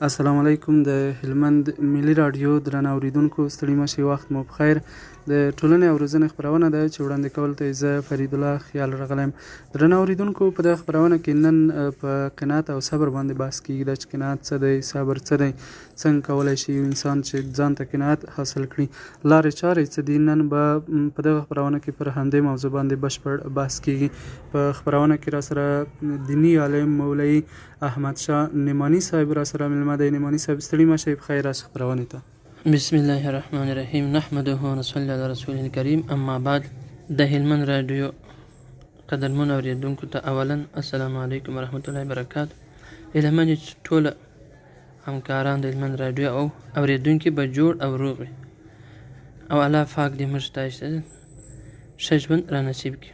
السلام علیکم. د هلمند ملي رادیو درنو اوریدونکو ستړي مشئ، وخت مو بخیر. د ټولنې او روزنې خپرونه ده چې وړاندې کول ته زه فرید الله خیال راغلی یم. درنو اوریدونکو، په دغه خپرونه کې نن په قناعت او صبر باندې بحث کیږي. دا چې قناعت څه دی، صبر څه دی، څنګه کولی شي یو انسان چې ځان ته قناعت حاصل کړي، لارې چارې څه دي. نن به په دغه خپرونه کې پر همدې موضوع باندې بشپړ بحث کیږي. په خپرونه کې را سره دیني عالم مولوي احمد شاه نعماني صاحب را سره مېلمه دی. نعماني صاحب ستړي مشئ، بخیر راشئ خپرونې ته. بسم الله الرحمن الرحیم، نحمده ونصلي علی رسوله الکریم، اما بعد. د هلمند رادیو قدرمن اوریدونکو ته اولا السلام علیکم ورحمت الله وبرکاته. هلمند ټول همکاران د هلمند رادیو او اوریدونکي به جوړ او روغ وي او الله پاک دې موږ ته ښه ژوند را نصیب کړي.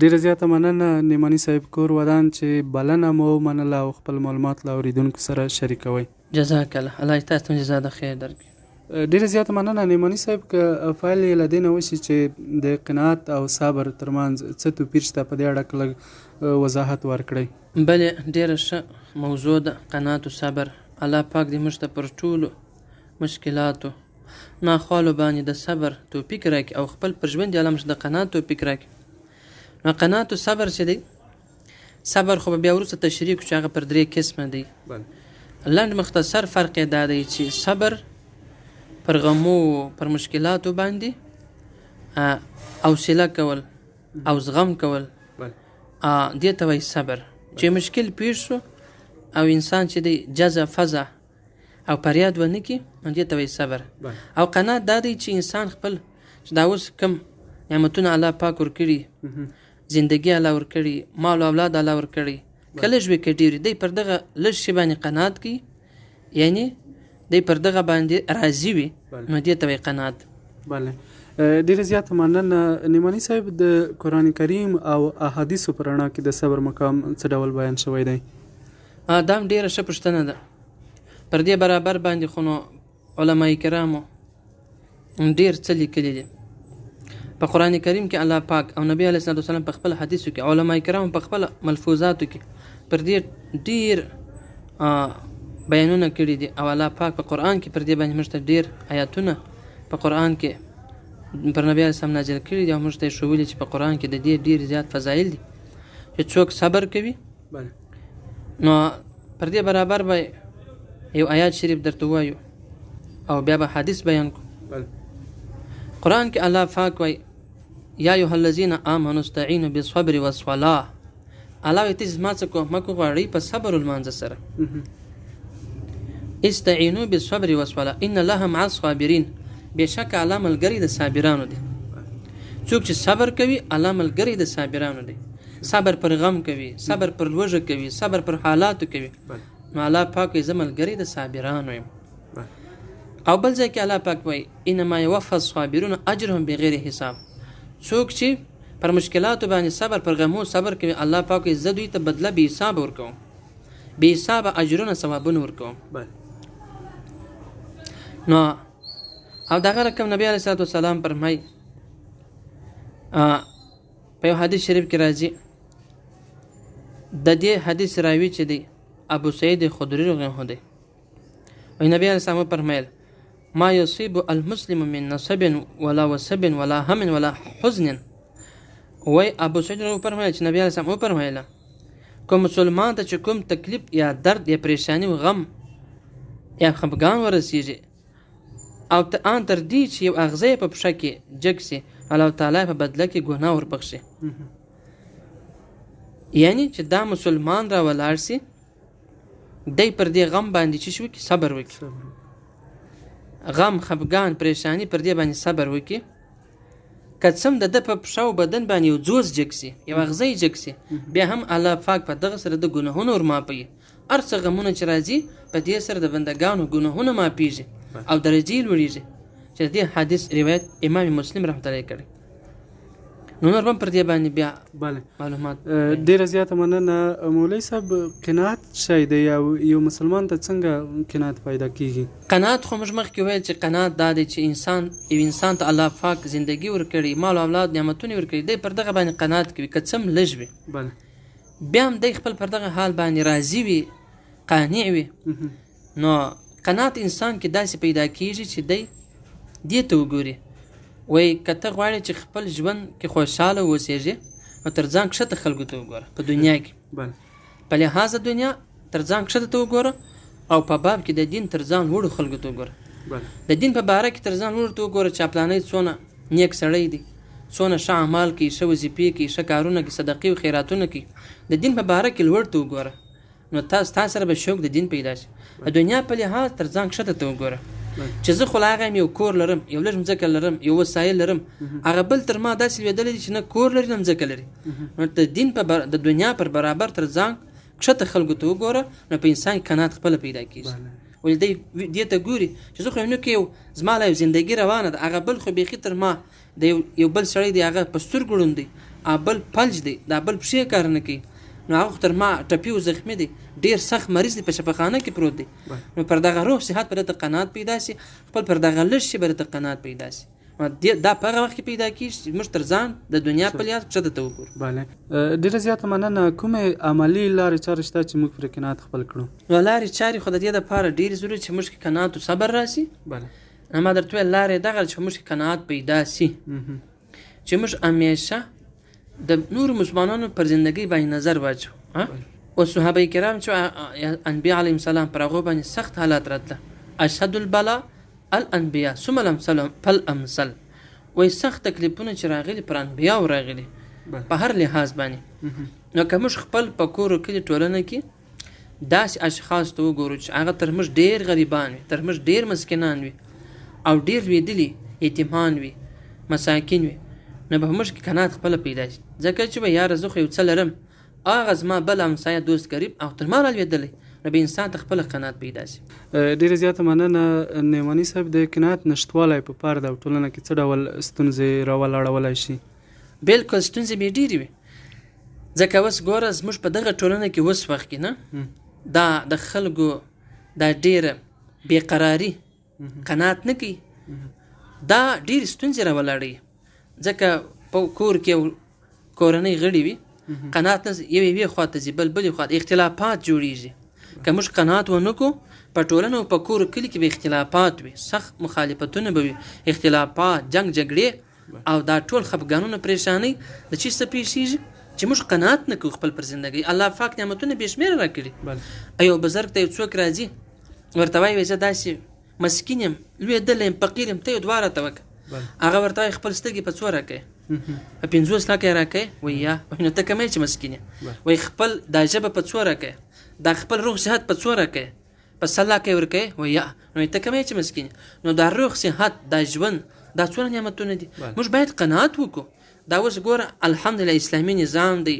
ډیره زیاته مننه نعماني صاحب، کور ودان چې بلنه مو ومنله او خپل معلومات له اوریدونکو سره شریکوئ. جزاک الله، الله تاسو ته جزا د خیر درکړي. ډیره زیاته مننه نعماني صاحب. که فایل یې له دې نه وشي چې د قناعت او صبر ترمنځ څه توپیر شته، په دې اړه لږ وضاحت ورکړئ. بلې ډیره ښه موضوع ده، قناعت او صبر. الله پاک دې موږ ته پر ټولو مشکلاتو ناخوالو باندې د صبر توفیق راکړي او خپل پر ژوند یې الله موږ د قناعت توفیق راکړي. نو قناعت او صبر چې دی، صبر خو بیا وروسته تشریح کړو چې هغه پر 3 قسمه دی. لنډ مختصر فرق یې دا دی چې صبر پر غمو پر مشکلاتو باندې حوصله کول او زغم کول، دې ته وایي صبر. چې مشکل پیښ شو او انسان چې دی جزع فزع او فریاد ونه کړي، دې ته وایي صبر. او قناعت دا دی چې انسان خپل چې دا اوس کم نعمتونه الله پاک ورکړي، زندگی الله ورکړي، مال او اولاد الله ورکړي، کله ژوي کې ډېر دی پر دغه لږ شي باندې قناعت کوي، یعنی دی پر دغه باندې راضي وي، نو دې ته وایي قناعت. بله، ډیره زیاته مننه نعماني صاحب. د قرآن کریم او احادیثو په رڼا کې د صبر مقام څه ډول بیان شوی دی؟ دا هم ډیره ښه پوښتنه ده. پر دې برابر باندې خو نو علماء کرامو ډیر څه لیکلي دي. په قرآن کریم کې الله پاک او نبی علیه الصلاۃ والسلام په خپل حدیثو کې، علماء کرام په خپل ملفوظاتو کې پر دې ډیر بیانونه کړي دي. او الله پاک په قرآن کې پر دې باندې موږ ته ډیر آیاتونه په قرآن کې پر نبی علیه السلام نازل کړي دي او موږ ته یې ښوولي چې په قرآن کې د دې ډیر زیات فضایل دي چې څوک صبر کوي. نو پر دې برابر به یو آیات شریف درته وایو او بیا به حدیث بیان کو. قرآن کې الله پاک وایي یا ایها الذین آمنوا استعینوا بالصبر والصلاة. الله وایي ته زما څخه کومک غواړئ په صبر او لمانځه سره. استعینوا بالصبر والصلاة ان الله مع الصابرین. بېشکه الله ملګری د صابرانو دی. څوک چې صبر کوي الله ملګری د صابرانو دی. صبر پر غم کوي، صبر پر لوږه کوي، صبر پر حالاتو کوي، نو الله پاک وایي زه ملګری د صابرانو یم. او بل ځای کې الله پاک وایي انما یوفى الصابرون اجرهم بغیر حساب. څوک چې پر مشکلاتو باندې صبر، پر غمو صبر کوي، الله پاک وایي زه دوی ته بدله بې حساب ورکوم، بې حسابه اجرونه ثوابونه ورکوم. نو او دغه رقم نبی علیه الصلاۃ والسلام فرمایي په یو حدیث شریف کې راځي، د دې حدیث راوي چې دی ابو سعید خدری رضی الله عنه دی، وایي نبی علیه السلام فرمایل ما یصیب المسلم من نصب ولا وسب ولا هم ولا حزن. وای ابو سعید فرمایل چې نبی علیه السلام فرمایله کوم مسلمان ته چې کوم تکلیف یا درد یا پریشانی و غم یا خفګان ورسیږي او ان تر دې چې یو اغزی په پښه کې جګ سي، الله تعالی په بدله کې ګناه وربخشي. یعنی چې دا مسلمان را ولاړ سي، دی پر دې غم باندې چې شو کې صبر وکړي، غم خفګان پریشانی پر دې باندې صبر وکړي، کڅم د په پښه او بدن باندې یو ځوز جګ سي، یو اغزی جګ سي، بیا هم الله پاک په دغه سره د ګناهونو ورماپوي. هر څه غمونه چې راځي په دې سره د بندګانو ګناهونه ماپیږي او درجې لوړیږي، چې دې حدیث روایت امام مسلم رحمت الله کړی. نو نور هم پر دې باندې بیا معلومات. ډیره زیاته مننه مولوي صاحب. قناعت شی دی، یو مسلمان ته څنګه قناعت پیدا کیږي؟ قناعت خو موږ مخکې ویل چې قناعت دا دی چې انسان ته الله پاک زندگی ورکړي، مال او اولاد نعمتونه ورکړي، دی پر دغه باندې قناعت کوي، که څه هم لږ وي بیا هم دی خپل پر دغه حال باندې راضي وي، قانع وي، نو قناعت انسان کې داسې پیدا کیږي چې دی دې ته وګوري وایي که ته غواړې چې خپل ژوند کې خوشحاله اوسېږې نو تر ځان کښته خلکو ته وګوره په دنیا کې په لحاظ دنیا تر ځان کښته ته وګوره او په باب کې د دین تر ځان وړو خلکو ته وګوره د دین په باره کې تر ځان وړو ته وګوره چې پلانی څونه نیک سړی دی څونه ښه اعمال کوي ښه وظیفې کوي ښه کارونه کوي صدقې او خیراتونه کوي د دین په باره کې لوړ ته وګوره نو تا سره به شوق د دین پیدا شي د دنیا په لحاظ تر ځان کښته ته وګوره چې زه خو لا هغه یم یو کور لرم یو لږ مځکه لرم یو وسایل لرم هغه بل تر ما داسې لوېدلی دی چې نه کور لري نه مځکه لري نو د دین د دنیا پر برابر تر ځان کښته خلکو ته وګوره نو په انسان قناعت خپله پیدا کېږي ولې دی دې ته ګوري چې زه خو یو کې یو زما لا یو زندګي روانه ده هغه بل خو بیخي تر ما د یو بل سړی دی هغه په سترګو ړوند دی بل فلج دی دا بل پښې کار نه کوي نو هغه تر ما ټپي او زخمي دی ډېر سخت مریض دی په شفاخانه کې پروت دی نو پر دغه روح صحت پر د قناعت پیدا شي خپل پر دغه لږ شي پر د قناعت پیدا شي دا په هغه وخت کې پیدا کېږي چې موږ تر ځان د دنیا په لحاظ کښته ته وګورو. ډېره زیاته مننه. کومې عملي لارې چارې شته چې موږ پرې قناعت خپل کړو؟ نو لارې چارې خو د دې دپاره ډېرې ضروري چې موږ کې قناعت او صبر راشي. ما درته ویل لارې دغه چې موږ کې قناعت پیدا شي چې موږ همیشه د نورو مسلمانانو پر زندګۍ باندې نظر واچو. او صحابه کرام چې انبیا علیهم السلام پر هغو باندې سخت حالات راتله. اشهد البلا الانبیا ثم الامثل فالامثل. وایي سخت تکلیفونه چې راغلي پر انبیاو راغلي په هر لحاظ باندې. نو که موږ خپل په کور او کلي ټولنه کې داسې اشخاص ته وګورو چې هغه تر موږ ډېر غریبان وي، تر موږ ډېر مسکینان وي او ډېر لوېدلي یتیمان وي، مساکین وي، نو به موږ کې قناعت خپله پیدا شي. ځکه چې به یاره زه خو یو څه لرم، هغه زما بل همسایه دوست قریب او تر ما رالوېدلی، نو به انسان ته خپله قناعت پیدا شي. ډېره زیاته مننه نعماني صاحب. د قناعت نشتوالی په فرد او ټولنه کې څه ډول ستونزې راولاړولی شي؟ بلکل ستونزې به یې ډېرې وي. ځکه اوس ګوره زموږ په دغه ټولنه کې اوس وخت کې نه دا د خلکو دا ډېره بېقراري قناعت نه کوي، دا ډېرې ستونزې راولاړوي. ځکه په کور کې یو کورنۍ غړي وي، قناعت نه یوې خوا ته ځي، بلې خوا ته اختلافات جوړېږي. که موږ قناعت ونه کړو په ټولنه او په کور کلي کې به اختلافات وي، سخت مخالفتونه به وي، اختلافات، جنګ جګړې او دا ټول خفګانونه پریشانۍ د چی څه پیښیږي چې موږ قناعت نه کوو خپل پر زندګۍ. الله پاک نعمتونه بې شمېره راکړي. یو بزرګ ته یو څوک راځي ورته وایي زه داسې مسکین یم، لوېدلی یم، فقیر یم، ته یو 2 راته وکړه. هغه ورته وایي خپل سترګې په 2 راکوې، په 50 لکه یې راکوې. وایي یا نو ته کوم یې چې مسکین یې؟ وایي خپل دا ژبه په 2 راکوې، دا خپل روح صحت په 2 راکوې، په 100 لکه یې ورکوې. وایي یا نو ته کوم یې چې مسکین یې؟ نو دا روح صحت، دا ژوند، دا څونه نعمتونه دي. موږ باید قناعت وکړو. دا اوس ګوره الحمدلله اسلامي نظام دی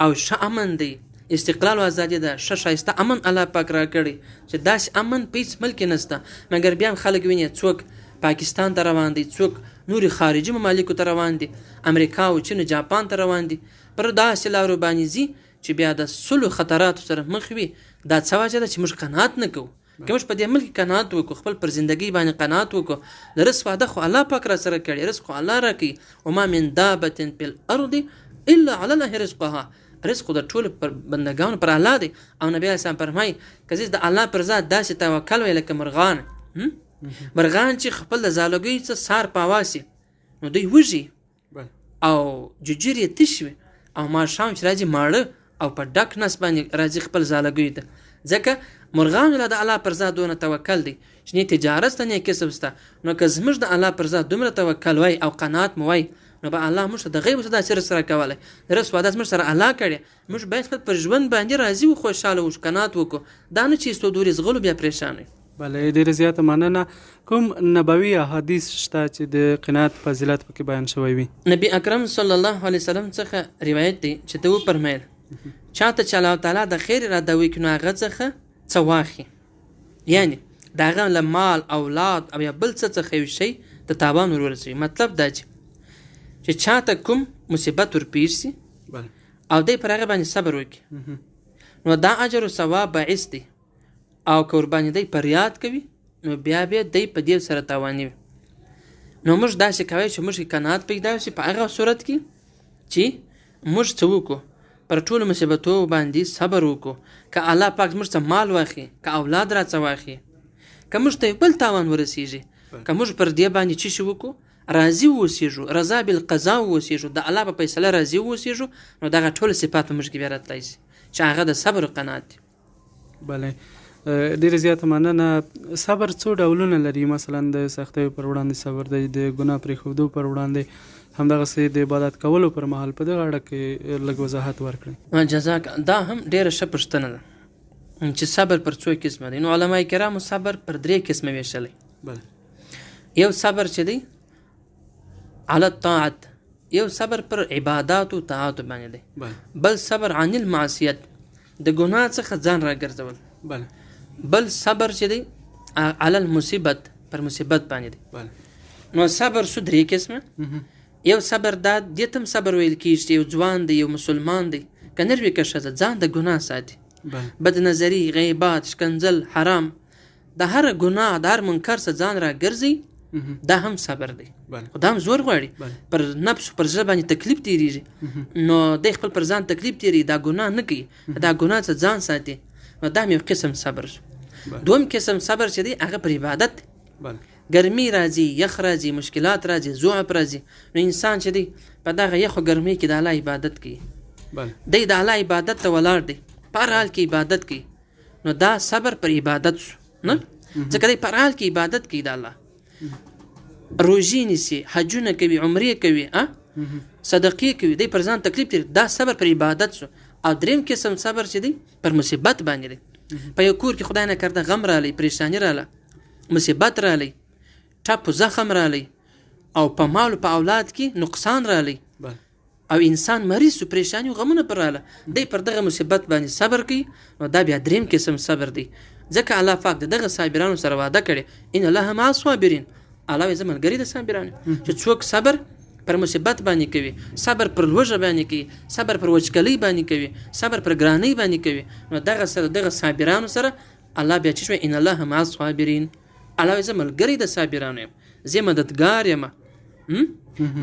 او ښه امن دی، استقلال او ازادي ده، ښه ښایسته امن الله پاک راکړی چې داسې امن په هېڅ ملک کې نشته. مګر بیا هم خلک ویني څوک پاکستان ته روان دی، څوک نورې خارجي ممالکو ته روان دي، امریکا او چین او جاپان ته روان دي، پر داسې لارو باندې ځي چې بیا د سلو خطراتو سره مخ وي. دا څه وجه ده چې موږ قناعت نه کوو. که موږ په دې ملک قناعت وکړو، خپل پر زندګۍ باندې قناعت وکړو، د رزق وعده خو الله پاک را سره کړي، رزق خو الله راکوي. وما من دابة فی الارض الا علی الله رزقها. رزق خو د ټولو پر بندګانو پر الله دی. او نبی علیه السلام فرمایي که زه د الله پر ذات داسې توکل وی لکه مرغان چې خپل د ځالګۍ څه سار په هوا سي نو دوی وږي او ججیر یې تش وي، او ماښام چې راځي ماړه او په ډک نس باندې راځي خپل ځالګیو ته. ځکه مرغانو له د الله پر ذات دونه توکل دی چې نه تجارت ته نه کسب شته. نو که زموږ د الله پر ذات دومره توکل وای او قناعت مو وای، نو به الله موږ ته د غیب څخه داسې رزق راکولی. د رزق وعده زموږ سره الله کړې. موږ باید خپل پر ژوند باندې راضي و، خوشحاله و، قناعت وکړو. دا نه چې ستو دورې زغلو بیا پریشان وي. بله، ډېره زیاته مننه. کوم نبوي احادیث شته چې د قناعت فضیلت پکې بیان شوی وي؟ نبی اکرم صلی الله علیه وسلم څخه روایت دی چې ته وفرمیل چاته چې الله تعالی د خیر اراده وکړي نو هغه څخه څه واخلي، یعنی د هغه له مال، اولاد او یا بل څه څخه یو شی ته تاوان ور ورسوي. مطلب دا چې چاته کوم مصیبت ورپېښ شي او دی پر هغه باندې صبر وکړي نو دا اجر او ثواب باعث دی. او که ورباندې دی فریاد کوي نو بیا دی په دې سره تاواني وي. نو موږ داسې کوی چې موږ قناعت پیدا شي په هغه صورت کې چې موږ څه وکړو، پر ټولو مصیبتو باندې صبر وکړو که الله پاک موږ څه مال واخلي که اولاد راڅه واخلي که موږ ته بل تاوان ورسیږي که موږ پر دې باندې څه شي وکړو راضي اوسېږو رضا بالقضا اوسېږو د الله په فیصله راضي اوسېږو نو دغه ټول صفات په موږ کې بیا راتلی شي چې هغه د صبر او قناعت دي. بله ډېره زیاته مننه. صبر څو ډولونه لري؟ مثلا د سختیو پر وړاندې صبر دی، د ګناه پرېښودو پر وړاندې، همدغسې د عبادت کولو پر مهال. په دغه اړه کې لږ وضاحت ورکړئ. جزاک. دا هم ډېره ښه پوښتنه ده چې صبر پر څو قسمه دی. نو علما کرامو صبر پر 3 قسمه ویشلی. یو صبر چې دی علی الطاعت، یو صبر پر عبادات او طاعات باندې دی، بل صبر عن المعصیت د ګناه څخه ځان راګرځول، بل صبر چې دی علی المصیبت پر مصیبت باندې دی. نو صبر څو 3 قسمه. یو صبر دا دې ته هم صبر ویل کېږي چې یو ځوان دی، یو مسلمان دی، که نر وي که ښځه، ځان د ګناه ساتي، بد نظري، غیبات، شکنځل، حرام، د هر ګناه د هر منکر څخه ځان راګرځي، دا هم صبر دی. خو دا هم زور غواړي، پر نفس پر زړه باندې تکلیف تېرېږي، نو دی خپل پر ځان تکلیف تېرېږي، دا ګناه نه کوي، دا ګناه څخه ځان ساتي، نو دا هم یو قسم صبر شو. دوم قسم صبر چې دی هغه پر عبادت دی. ګرمي راځي، یخ راځي، مشکلات راځي، ضعف راځي، نو انسان چې دی په دغه یخ او ګرمۍ کې د الله عبادت کوي، دی د الله عبادت ته ولاړ دی، په هر حال کې عبادت کوي، نو دا صبر پر عبادت شو. نه ځکه دی په هر حال کې عبادت کوي د الله، روژې نیسي، حجونه کوي، عمرې کوي، صدقې کوي، دی پر ځان تکلیف تېري، دا صبر پر عبادت شو. او دریم قسم صبر چې دی پر مصیبت باندې دی. په یو کور کې خدای نه کرده غم رالی، پریشانی راله، مصیبت رالی، ټپ زخم رالی، او په مال او په اولاد کې نقصان رالی، او انسان مریض و، پریشانی او غمونه پر راله، دی پر دغه مصیبت باندې صبر کوي، نو دا بیا دریم قسم صبر دی. ځکه الله پاک دغه صابرانو سره وعده کړي، ان الله مع الصابرین، الله یې زه ملګری د صابرانو، چې څوک صبر پر مصیبت باندې کوي، صبر پر لوږه باندې کوي، صبر پر وچکلۍ باندې کوي، صبر پر ګرانۍ باندې کوي، نو دغه سره دغه صابرانو سره الله بیا چې شوی ان الله مع الصابرین، الله زه ملګری د صابرانو یم، زه مددګار یم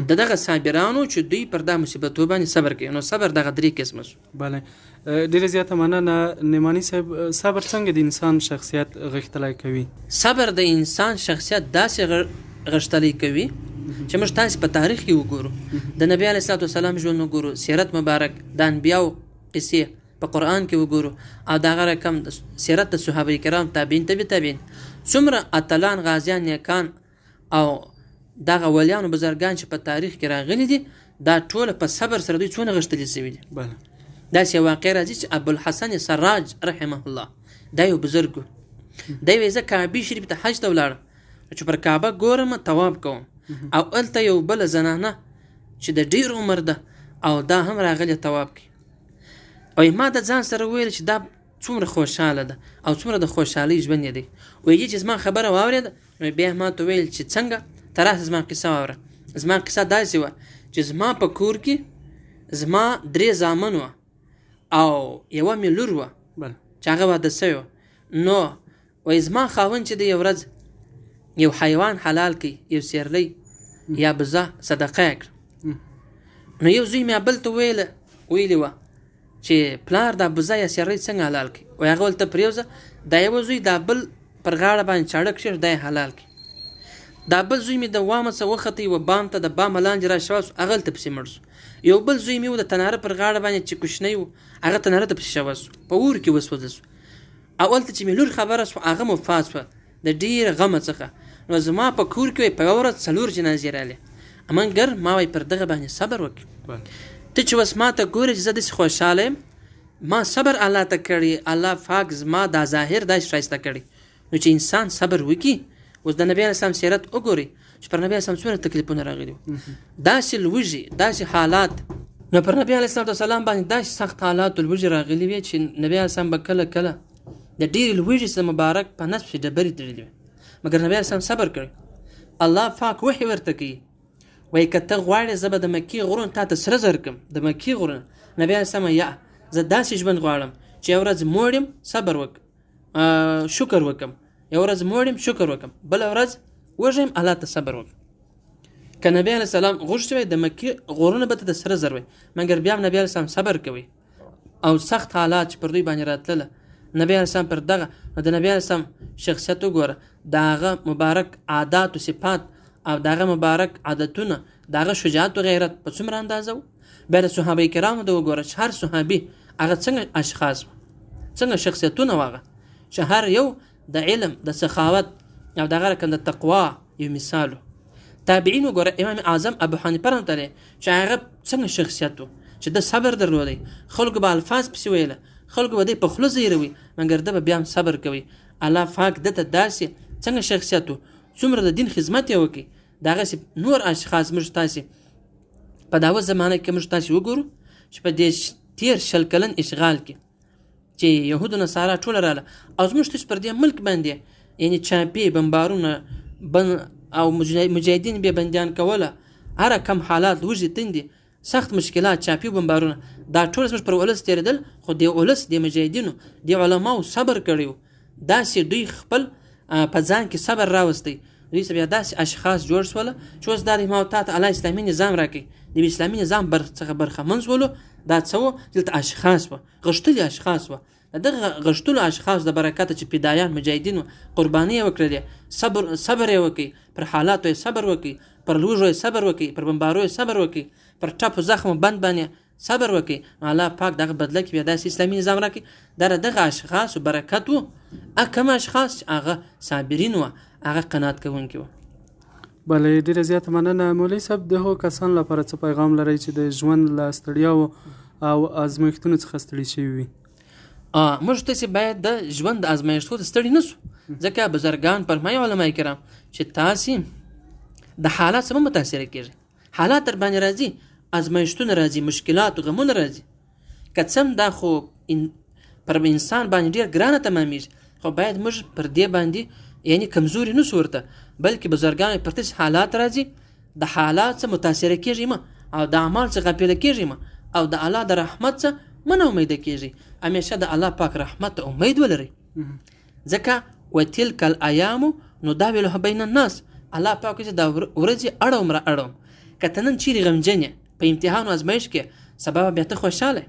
د دغه صابرانو چې دوی پر دا مصیبتو باندې صبر کوي. نو صبر دغه 3 قسمه شو. بله ډېره زیاته مننه. نعماني صاحب، صبر څنګه د انسان شخصیت غښتلی کوي؟ صبر د انسان شخصیت داسې غښتلی کوي چې موږ تاسې په تاریخ کې وګورو، د نبي علیه الصلاة والسلام ژوند وګورو، سیرت مبارک، د انبیاو قصې په قرآن کې وګورو، او دغه رقم سیرت د صحابه کرام، تابعین، تبع تابعین، څومره اتلان، غازیان، نیکان او دغه ولیان او بزرګان چې په تاریخ کې راغلي دي، دا ټول په صبر سره دوی څونه غښتلي شوي دي. داسې واقع راځي چې ابوالحسن سراج رحمه الله، دا یو بزرګ و، دی وایي زه کعبې شریف ته حج ته ولاړم، چې پر کعبه ګورم، طواف کوم، او هلته یو بله زنانه چې د ډېر عمر ده او دا هم راغلې طواف کوي، او ما د ځان سره ویل چې دا څومره خوشحاله ده او څومره د خوشحالۍ ژوند یې دی. وایي چې زما خبره واورېده، نو بیا ما ته ویل چې څنګه، ته راسه زما قصه واوره. زما قصه داسې وه چې زما په کور کې زما 3 زامن وه او یوه مې لور وه چې هغه واده سوی وه. نو وایي زما خاوند چې دی یو ورځ یو حیوان حلال کړي، یو سیرلی یا بزه صدقه یې کړه، نو یو زوی مې بل ته ویلې وه چې پلار دا بزه یا سیرلی څنګه حلال کړي، وایي هغه ولته پرېوځه، دا یو زوی دا بل پر غاړه باندې چاړه کښېږد، دا یې حلال کړي. دا بل زوی مې د وامه څه وختی و بام ته، د بامه لاندې را شوا سو، هغه هلته پسې مړ سو. یو بل زوی مې و د تناره پر غاړه باندې چې کوچنی و، هغه تناره ته پسې شوا سو، په اور کې وسوځه سو. او هلته چې مې لور خبره سوه، هغه مفات سوه د ډېره غمه څخه. نو زما په کور کې په یوه ورځ 4 جنازې رالې، امنګر ما وایي پر دغه باندې صبر وکړي. ته چې اوس ما ته ګورې چې زه داسې خوشحاله یم، ما صبر الله ته کړی، الله پاک زما دا ظاهر داسې ښایسته کړی. نو چې انسان صبر وکړي، اوس د نبي علیه السلام سیرت وګورئ چې پر نبي علیه السلام څومره تکلیفونه راغلي وو، داسې لوږې، داسې حالات. نو پر نبي علیه السلام باندې داسې سخت حالات او لوږې راغلي وې چې نبي علیه السلام به کله کله د ډېرې لوږې سره مبارک په نصف ډبرې تړلې وې، مګر نبي علیه السلام صبر کړی. الله پاک وحی ورته کوي، وایي که ته غواړې زه به د مکې غرونه تا ته سره زر کړم، د مکې غرونه. نبي علیه السلام یا زه داسې ژوند غواړم چې یو ورځ موړ یم صبر وکړم، شکر وکړم، یو ورځ موړ یم شکر وکړم، بله ورځ وږی یم الله ته صبر وکړم. که نبي علیه السلام غوښتي وای د مکې غرونه به ته د سره زر وای، مګر بیا هم نبي علیه السلام صبر کوي، او سخت حالات چې پر دوی باندې راتلله نبی علیه السلام پر دغه نو د نبی علیه السلام شخصیت وګوره د هغه مبارک عادات و صفات او دغه مبارک عادتونه دغه شجاعت و غیرت په څومره اندازه و. بیا د صحابه کرامو د وګوره چې هر صحابي هغه څنګه اشخاص و څنګه شخصیتونه و هغه چې هر یو د علم د سخاوت او دغه رقم د تقوا یو مثال و. تابعین وګوره امام اعظم ابو حنیفه رحمة الله چې هغه څنګه شخصیت و چې د صبر درلودی خلکو به الفاظ پسې ویله خلکو به دی په خوله زیروي مګر ده به بیا هم صبر کوي. الله پاک ده ته داسې څنګه شخصیت و څومره د دین خدمت یې وکړي. دغسې نور اشخاص موږ تاسې په داوه زمانه کې موږ تاسې وګورو چې په دې تیر 20 کلن اشغال کې چې یهودو نصارا ټوله راله او زموږ تاسې پر دې ملک باندې یعنې چاپې بمبارونه او مجاهدین بیا بندیان کوله هر کم حالات وږي تندې سخت مشکلات چاپی بمبارونه دا ټول زموږ پر ولس تېرېدل خو د ولس د مجاهدینو د علماو صبر کړی و. داسې دوی خپل په ځان کې صبر راوستی دوی بیا داسې اشخاص جوړ شوله چې اوس دا د ما تا ته الله اسلامي نظام راکوي د اسلامي نظام څخه برخمن شولو. دا څه وه دلته اشخاص وه غښتلي اشخاص وه دغه غښتلو اشخاص د برکته چې فدایان مجاهدینو قرباني یې وکړلې صبر یې وکړي پر حالاتو یې صبر وکړي پر لوږو یې صبر وکړي پر بمبارو یې صبر وکړي پر ټپو زخمو بند باندې صبر وکړي. الله پاک دغه بدله کې بیا داسې اسلامي نظام راکړي. دا دغه اشخاصو برکت و. کم اشخاص چې هغه صابرین وه هغه قناعت کوونکي وه. بله ډېره زیاته مننه مولوي صاحب. د هغو کسانو لپاره څه پیغام لرئ چې د ژوند له ستړیاو او ازمایښتونو څخه ستړي شوي وي؟ موږ تاسې باید د ژوند د ازمایښتو ته ستړي نه سو ځکه بزرګان فرمایي علما کرام چې تاسې د حالات څخه متاثره کېږي. حالات در باندې راځي ازمایښتونه راځي مشکلات او غمونه راځي که څه دا خو پر انسان باندې ډېر ګرانه تمامیږي خو باید موږ پر دې باندې یعنی کمزوري نه سو ورته بلکې بزرګان پر تاسې حالات راځي د حالات څخه متاثره کېږي مه او د اعمال څخه غافله کېږي مه او د الله د رحمت څخه من امیده کېږي. همیشه د الله پاک رحمت ته امید ولرئ ځکه وتلک الایام نداولها بین الناس. الله پاک چې دا ورځې اړوم را اړوم که ته نن چیرې غمجن یې په امتحان و ازمایښت کې سبا بیا ته خوشحاله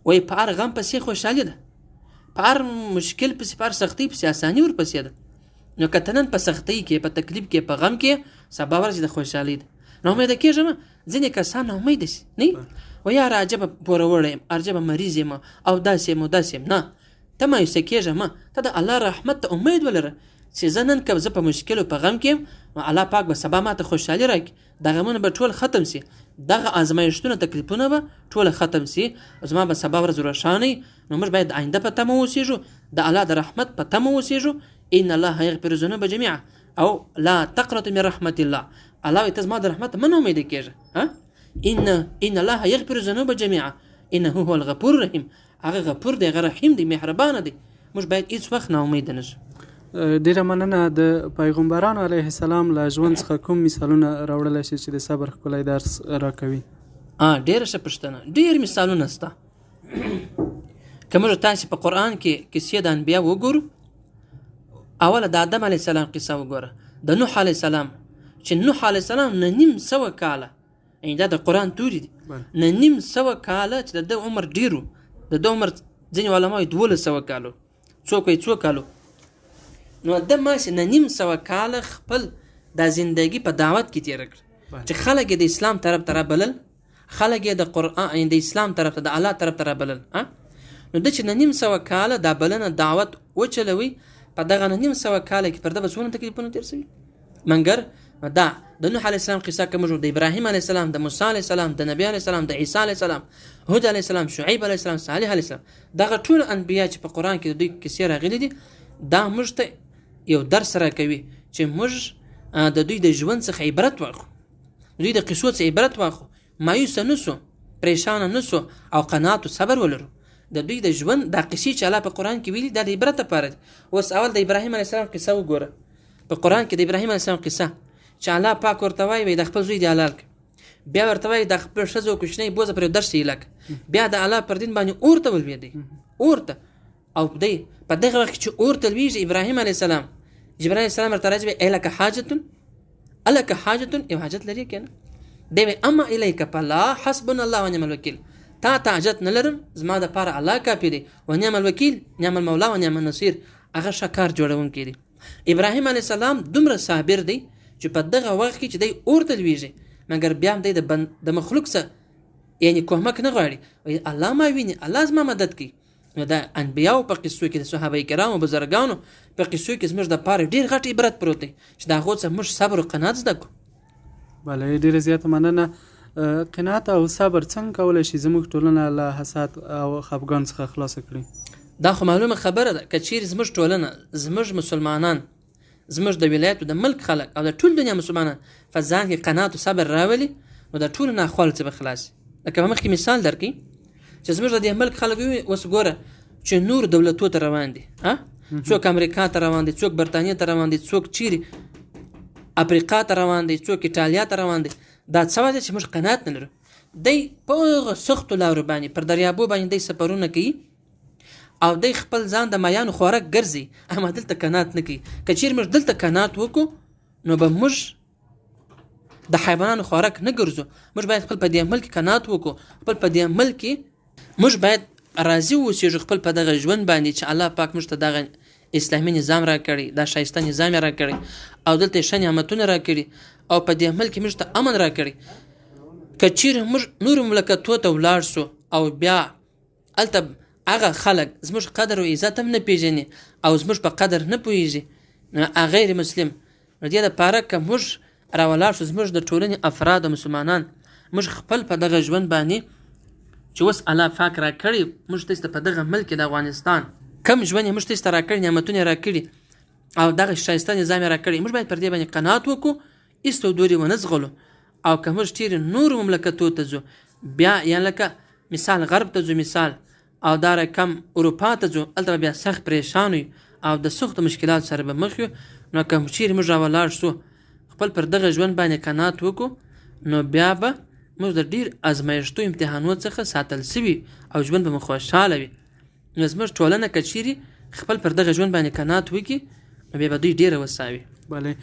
وایي په هر غم پسې خوشحالي ده په هر مشکل پسې په هر سختۍ پسې اساني ورپسې ده. نو که ته نن په سختۍ کې په تکلیف کې په غم کې سبا ورځې د خوشحالۍ ده نو امیده کېږم. ځینې کسان امیده شي نه و یاره عجبه پوروړی یم عجبه مریض یم او داسې یم او داسې یم نه ته مایوسه کېږه مه ته د الله رحمت ته امید ولره چې زه نن که زه په مشکلو په غم کې یم نو الله پاک به سبا ما ته خوشحالي راکړي د غمونه به ټول ختم سي دغه ازمایښتونه تکلیفونه به ټول ختم سي زما به سبا ورځ روښانه. نو موږ باید آینده په تمه اوسېږو د الله د رحمت په تمه اوسېږو. ان الله یغفر الذنوب جميعا او لا تقنطوا من رحمت الله. الله ته زما د رحمت من امید کېږه ان الله یغفر الذنوب جميعا انه هو الغفور الرحیم. هغه غفور دی هغه رحیم دی مهربانه دی. موږ باید هیڅ وخت نا امید نه شو. ډیره مننه. د پیغمبرانو علیه السلام له ژوند څخه کوم مثالونه راوړلی شي چې د صبر ښکلی درس راکوي؟ ډیره ښه پوښتنه. ډیر مثالونه شته. که موږ تاسې په قرآن کې کیسې د انبیا وګورو اوله د آدم علیه السلام قصه وګوره د نوح علیه السلام چې نوح علیه السلام نه 900 کاله یعنې دا د قرآن توري دي نه 900 کاله چې د ده عمر ډېر و د ده عمر ځینې علما وایي 1200 کالو څوک وایي 2 کالو نو ده ماسې نه 900 کاله خپل دا زندگی په دعوت کې تېره کړه چې خلک یې د اسلام طرف ته رابلل خلک یې د قرآن د اسلام طرف ته د الله طرف ته رابلل نو ده چې نه 900 کاله دا بلنه دعوت وچلوي په دغه نه 900 کاله کې پر ده به څومره تکلیفونه تېر شوي مګر دا د نوح علیه السلام قصه که موږ د ابراهیم علیه السلام د موسی علیه السلام د نبی علیه السلام د عیسی علیه السلام هود علیه السلام شعیب علیه السلام صالح علیه السلام دغه ټول انبیا چې په قرآن کې د دوی کیسې راغلي دي دا موږ ته یو درس راکوي چې موږ د دوی د ژوند څخه عبرت واخلو دوی د قصو څخه عبرت واخلو مایوسه نه سو پریشانه نه سو او قناعت او صبر ولرو د دوی د ژوند د قصې چې الله په قرآن کې ویلي دا د عبرت لپاره دي. اوس اول د ابراهیم علیه السلام قصه وګوره په قرآن کې د ابراهیم علیه السلام قصه چې الله پاک ورته وایي د خپل زوی دی حلال کړه بیا ورته وایي د خپل ښځو کوچنۍ بوزه پرې درس یې لکه بیا د الله پر دین باندې اور ته ولوېدی اور ته او دی په دغه وخت چې اور ته لوېږي ابراهیم علیه السلام جبرائیل علیه السلام ورته راځي الک حاجتون الک حاجتون یو حاجت لري که نه دی وایي اما الیک فلا حسبنا الله ونعم الوکیل تا ته حاجت نه لرم، زما دپاره الله کافي دی. و نعم الوکیل، نعم المولا و نعم النصیر. هغه ښه کار جوړونکی دی. ابراهیم علیه السلام دومره صابر دی چې په دغه وخت کې چې دی اور ته لویږي، مګر بیا هم دی د مخلوق څخه یعنې کومک نه غواړي، وایي الله ما ویني، الله زما مدد کوي. نو د انبیاو په قصو کې د صحابه کرامو بزرګانو په قصو کې زموږ دپاره ډېر غټ عبرت پروت دی چې د هغو څخه موږ صبر او قناعت زده کړو. بله ډېره زیاته مننه. قناعت او صبر څنګه کولی شي زموږ ټولنه له حسد او خفګان څخه خلاصه کړي؟ دا خو معلومه خبره ده که چیرې زموږ ټولنه، زموږ مسلمانان، زموږ د ولایتو د ملک خلک او د ټول دنیا مسلمانان په ځان کې قناعت او صبر راولي، نو د ټولو ناخوالو څخه به خلاص. لکه په مخکې مثال درکړي چې زموږ د دې ملک خلک اوس ګوره چې نور دولتو ته روان دي، څوک امریکا ته روان دي، څوک برطانیې ته روان دي، څوک چیرې افریقا ته روان دي، څوک ایټالیا ته روان دي. دا څه وجه چې موږ قناعت نه لرو. دی په هغه سختو لارو باندې پر دریابو باندې دی سفرونه کوي او دی خپل ځان د مایانو خوراک ګرځي، اما دلته قناعت نه کوي. که چیرې موږ دلته قناعت وکړو نو به موږ د حیوانانو خوراک نه ګرځو. موږ باید خپل په دې عمل کې قناعت وکړو، خپل په دې عمل کې موږ باید راضي واوسېږو خپل په دغه ژوند باندې چې الله پاک موږ ته دغه اسلامي نظام را کړی، دا ښایسته نظام را کړی او دلته ښه نعمتونه را کړي او په دې عمل کې موږ ته امن را کړي. که چیرې موږ نورو مملکتو ته ولاړ سو او بیا هلته هغه خلک زموږ قدر او عزت هم نه پیژني او زموږ په قدر نه پوهېږي، نو غیر مسلم، نو دې دپاره که موږ راولاړ شو زموږ د ټولنې افراد او مسلمانان، موږ خپل په دغه ژوند باندې چې اوس الله پاک را کړي، موږ ته په دغه ملک د افغانستان کم ژوند یې موږ ته را کړي، نعمتونه را کړي او دغه ښایسته نظام یې را کړي، موږ باید پر دې باندې قناعت وکړو، ایستو دورې ونه زغلو. او که موږ چیرې نورو مملکتو ته ځو، بیا یا لکه مثال غرب ته ځو مثال او دا رقم اروپا ته ځو، هلته بیا سخت پریشان یو او د سختو مشکلاتو سره به مخ یو. نو که چیرې موږ راولاړ سو خپل پر دغه ژوند باندې قناعت وکړو، نو بیا به موږ د ډېر ازمایښتو امتحانو څخه ساتل سوي او ژوند به مو خوشحاله وي. نو زموږ ټولنه که چیرې خپل پر دغه ژوند باندې قناعت وکړي، نو بیا به دوی ډېره وساوي. بله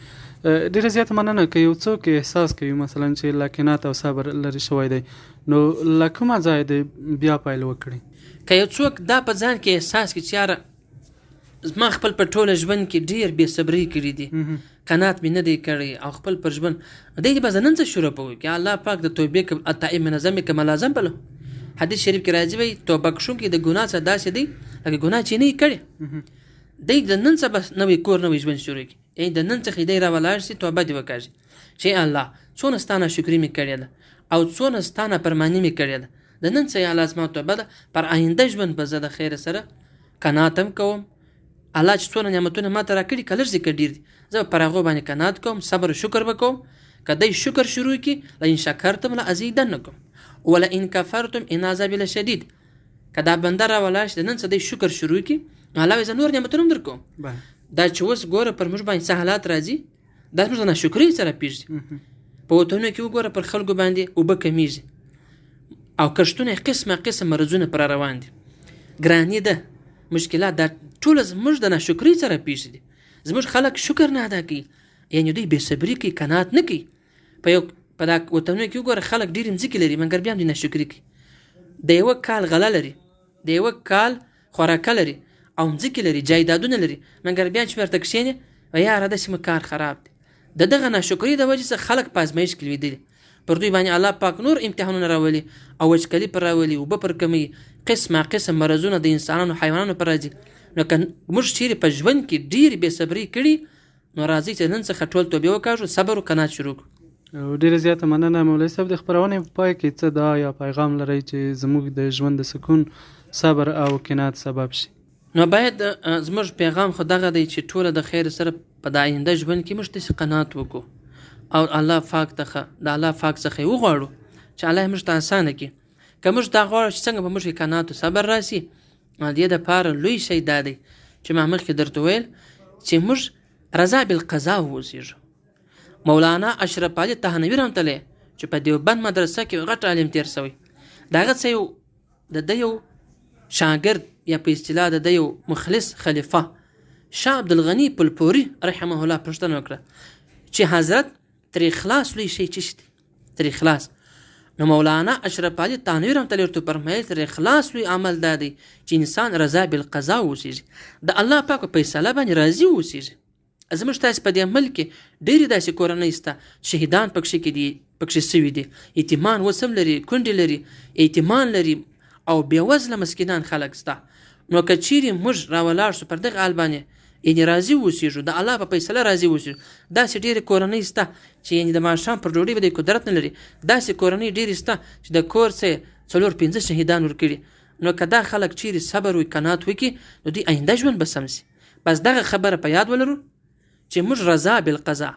ډېره زیاته مننه. که یو څوک احساس کوي مثلا چې له قناعت او صبر لرې شوی دی، نو له کومه ځایه دی بیا پیل وکړي؟ که یو څوک دا په ځان کې احساس کړي چې یاره زما خپل په ټوله ژوند کې ډېر بې صبري کړي دي، قناعت مې نه دی کړی او خپل پر ژوند دی به زه نن څه شروع کوي که الله پاک د توبې التائب من ذنب که ملازم بلو. حدیث شریف کې راځي وایي توبه کوونکی د ګناه څخه داسې دی لکه ګناه چې نه یې کړې، دی د نن څخه بس نوی کور نوی ژوند شروع کړي، یعنې د نن څخه دی راولاړ شي توبه دې وکړي چې الله څونه ستا ناشکري مې کړې ده او څونه ستا نافرماني مې کړې ده، د نن څخه الله زما توبه ده، پر آینده ژوند به زه د خیر سره قناعت هم کوم. الله چې څونه نعمتونه ما ته را کړي که لږ دي که ډېر دي، زه پر هغو باندې قناعت کوم، صبر او شکر به کوم. که دی شکر شروع کړي لئن شکرتم لازیدنکم ولئن کفرتم ان عذابی لشدید. که دا بنده راولاړ شي د نن څه دی شکر شروع کړي، نو الله وایي زه نور نعمتونه هم در کوم. دا چې اوس ګوره پر موږ باندې څه حالات راځي، دا زموږ د ناشکرۍ سره پېږدي. په وطنونو کې وګوره پر خلکو باندې اوبه کمیږي او کښتونه قسمه قسم مرضونه پر روان دي، ګراني ده، مشکلات، دا ټول زموږ د ناشکرۍ سره پېښ دي. زموږ خلک شکر نه ادا کوي، یعنې دوی بې صبري کوي، قناعت نه کوي. په دا وطنونو کې وګوره خلک ډېرې مځکې لري مګر بیا هم دوی ناشکري کوي. د یوه کال غله لري، د یوه کال خوراکه لري او مځکې لري، جایدادونه لري، مګر بیا چې ورته کښېنې یاره داسې مو کار خراب دی. د دغه ناشکرۍ د وجې څخه خلک په ازمایښت کې لوېدلي، پر دوی باندې الله پاک نور امتحانونه راولي او وچکلي پر راولي، اوبه پر کموي، قسمه قسم مرضونه د انسانانو حیوانانو پر راځي. نو که موږ چیرې په ژوند کې ډېرې بې صبري کړي، نو راځئ چې نن څخه ټول توبې وکاږو، صبر او قناعت شروع کړو. ډېره زیاته مننه مولوي صاحب. د خپرونې په پای کې څه دعا یا پیغام لرئ چې زموږ د ژوند د سکون، صبر او قناعت سبب شي؟ نو باید زموږ پیغام خو دغه دی چې ټوله د خیر سره په د آینده ژوند کې موږ داسې قناعت وکړو او الله پاک د الله پاک څخه یې وغواړو چې الله موږ ته اسانه کړي. که موږ دا غواړو چې څنګه به موږ کې قناعت او صبر راشي، دې دپاره لوی شی دا دی چې ما مخکې درته ویل چې موږ رضا بالقضا واوسېږو. مولانا اشرف علي تهنوي رحمت الله چې په دیوبند مدرسه کې غټ عالم تیر شوی، د هغه څه د یو شاګرد یا په اصطلاح د یو مخلص خلیفه شاه عبدالغني پلپوري رحمه الله پوښتنه وکړه چې حضرت تر اخلاص لوی شی څه دی؟ تر اخلاص. نو مولانا اشرف علي تانوي رحمت الله ورته فرمایل تر اخلاص لوی عمل دا دی چې انسان رضا بالقضا اوسېږي، د الله پاک په فیصله باندې راضي اوسېږي. زموږ تاسې په دې ملک کې ډېرې داسې کورنۍ شته شهیدان پکښې سوي دي، یتیمان اوس هم لري، کونډې لري، یتیمان لري او بېوزله مسکینان خلک شته. نو که چیرې موږ راولاړ شو پر دغه حال باندې یعنې راضي اوسېږو، د الله په فیصله راضي اوسېږو. داسې ډېرې کورنۍ شته چې یعنې د ماښام پر ډوډۍ به د قدرت نه لري، داسې کورنۍ ډېرې شته چې د کور څه 4-5 شهیدان ورکړي. نو که دا خلک چیرې صبر وي، قناعت وکړي، نو دوی آینده ژوند به سم شي. بس دغه خبره په یاد ولرو چې موږ رضا بالقضا،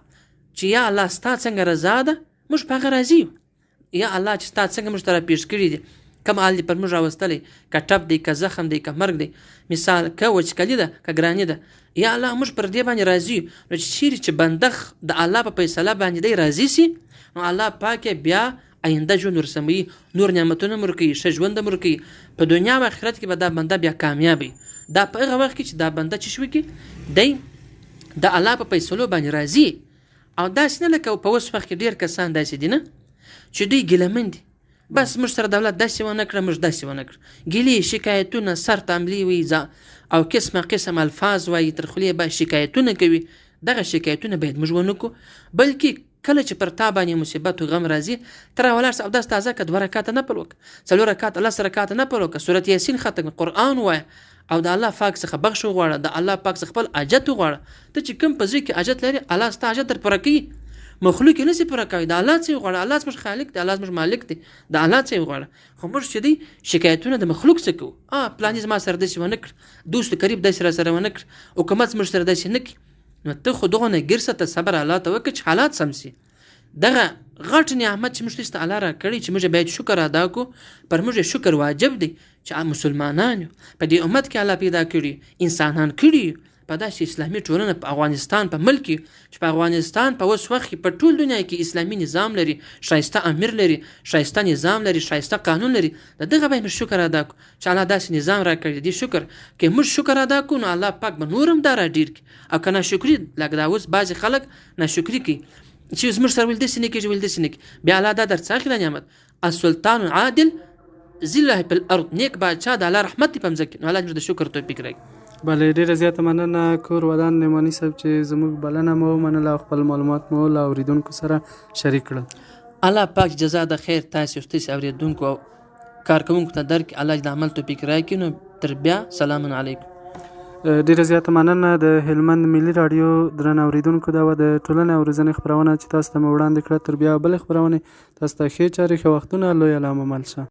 چې یا الله ستا څنګه رضا ده موږ په هغه راضي یو. یا الله چې ستا څنګه موږ ته راپېښ کړي دي، کوم حال دې پر موږ راوستلی، که ټپ دی، که زخم دی، که مرګ دی، مثال که وچکلي ده، که ګراني ده، یا الله موږ پر دې باندې راضي یو. نو چې چیرې چې بنده د الله په فیصله باندې دی راضي سي، نو الله پاک بیا آینده ژوند ورسموي، نور نعمتونه مو ورکوي، ښه ژوند هم ورکوي. په دنیا او آخرت کې به دا بنده بیا کامیابي. دا په هغه وخت کې چې دا بنده چې شوي کې دی د الله په فیصلو باندې راضي. او داسې نه لکه په اوس وخت کې ډېر کسان داسې دي نه چې دوی ګیلهمن دي، بس موږ سره دولت داسې ونه کړه، موږ داسې ونه کړه، ګیلې شکایتونه سر تملي وي او قسم الفاظ وایي، تر خولې به شکایتونه کوي. دغه شکایتونه باید موږ ونه کړو، بلکې کله چې پر تا باندې مصیبت او غم راځي ته راولاړ شه، اودس تازه کړه، 2 رکعاته نفل وکړه، 4 رکعاته 10 رکعاته نفل وکړه، سورت یاسین ختم، قرآن ووایه او د الله پاک څخه بخښ وغواړه، د الله پاک څخه خپل حاجت وغواړه. ته چې کوم په زړه کې حاجت لري الله ستا حاجت در پوره کوي، مخلوق یې نشي پوره کوي. د الله څه وغواړه، الله زموږ خالق دی، الله زموږ مالک دی، د الله څه وغواړه. خو موږ چې دی شکایتونه د مخلوق څه کوو، پلاني زما سره داسې ونه کړ، دوست قریب داسې را سره ونه کړ، حکومت موږ سره داسې نه کړي. نو ته خو دغه نه ګرسه ته صبر الله ته وکړه چې حالات سم شي. دغه غټ نعمت چې موږ ته الله را کړی چې موږ باید شکر ادا کړو، پر موږ شکر واجب دی چې مسلمانان یو، په دې امت کې الله پیدا کړي، انسانان کړي په داسې اسلامي ټولنه په افغانستان په ملک کې چې په افغانستان په اوس وخت کې په ټول دنیا کې اسلامي نظام لري، ښایسته امیر لري، ښایسته نظام لري، ښایسته قانون لري. د دغه باید موږ شکر ادا کړو چې الله داسې نظام را کړی دی. شکر که موږ شکر ادا کړو نو الله پاک به نور هم دا را ډېر کړي. او که ناشکري لکه دا اوس بعضې خلک ناشکري کوي چې زموږ سره ولې داسې نه کېږي، ولې داسې نه کېږي، بیا الله دا درڅه اخلي دا نعمت. السلطان عادل ذی الله فی الارض، نیک بادشاه د الله رحمت دی په مځکه. نو الله موږ د شکر توفیق راکړي. بله، ډېره زیاته مننه کور ودان نعماني صاحب چې زموږ بلنه مو ومنله او خپل معلومات مو له اورېدونکو سره شریک کړل. الله پاک جزا د خیر تاسې او ستاسې اورېدونکو او کارکوونکو ته درکړي، الله د عمل توفیق راکړي. نو تر بیا سلام علیکم. ډېره زیاته مننه. د هلمند ملي راډیو درنه اورېدونکو دا وه د ټولنې او روزنې خپرونه چې تاسو ته مې وړاندې کړه. تر بیا بلې خپرونې تاسو ته ښې چارې، ښه وختونه، لویه لا مو مل شه.